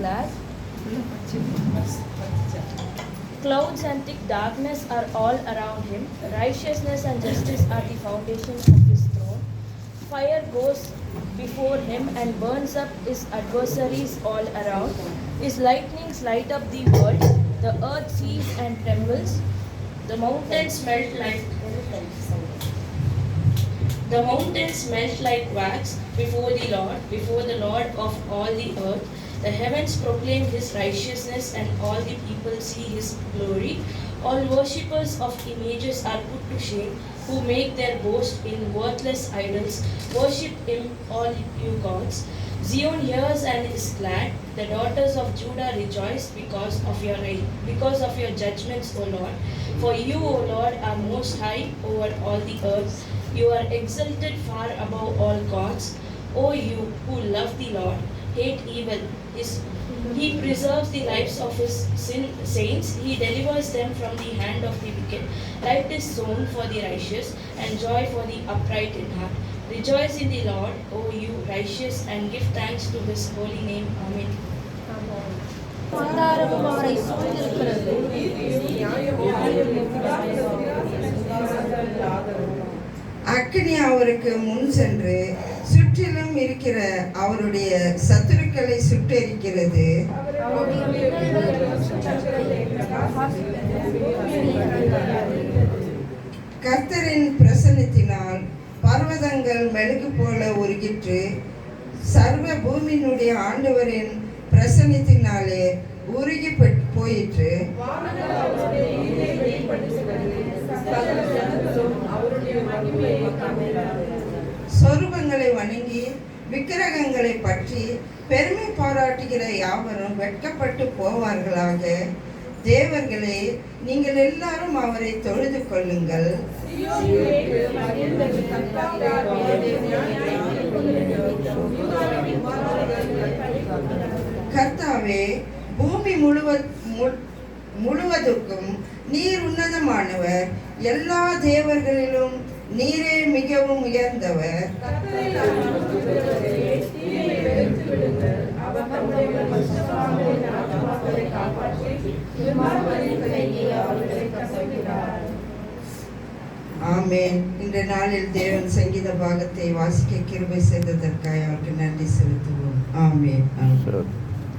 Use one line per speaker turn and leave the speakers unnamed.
glad. Clouds and thick darkness are all around him. Righteousness and justice are the foundations of his throne. Fire goes before him and burns up his adversaries all around. His lightnings light up the world. The earth sees and trembles. The mountains melt like wax before the Lord of all the earth. The heavens proclaim his righteousness, and all the people see his glory. All worshippers of images are put to shame, who make their boast in worthless idols. Worship him, all you gods. Zion hears and is glad. The daughters of Judah rejoice because of your judgments, O Lord. For you, O Lord, are most high over all the earth. You are exalted far above all gods. O you who love the Lord, hate evil. He preserves the lives of his saints. He delivers them from the hand of the wicked. Light is sown for the righteous, and joy for the upright in heart. Rejoice in the Lord, O you righteous, and give thanks to his holy name. Amen.
அக்கினி அவருக்கு முன் சென்று சுற்றிலும் இருக்கிற அவருடைய சத்துருக்களை சுட்டெரிக்கிறது. கர்த்தரின் பிரசன்னத்தினால் பர்வதங்கள் மெழுகு போல உருகிற்று. சர்வ பூமியினுடைய ஆண்டவரின் பிரசன்னத்தினாலே உருகி போயிற்று. சொரூபங்களை வணங்கி விக்கிரகங்களை பற்றி பெருமை பாராட்டுகிற யாவரும் வெட்கப்பட்டு போவார்களாக. தேவர்களே, நீங்கள் எல்லாரும் அவரை தொழுது கொள்ளுங்கள். கர்த்தாவே, பூமி முழுவதுக்கும் நீர் உன்னதமானவர். எல்லா தேவர்களிலும் நீரே மிகவும் உயர்ந்தவர். ஆமென். இந்த நாளில் தேவன் சங்கீத பாகத்தை வாசிக்க கிருபை செய்ததற்காக அவருக்கு நன்றி செலுத்துவோம். ஆமென்.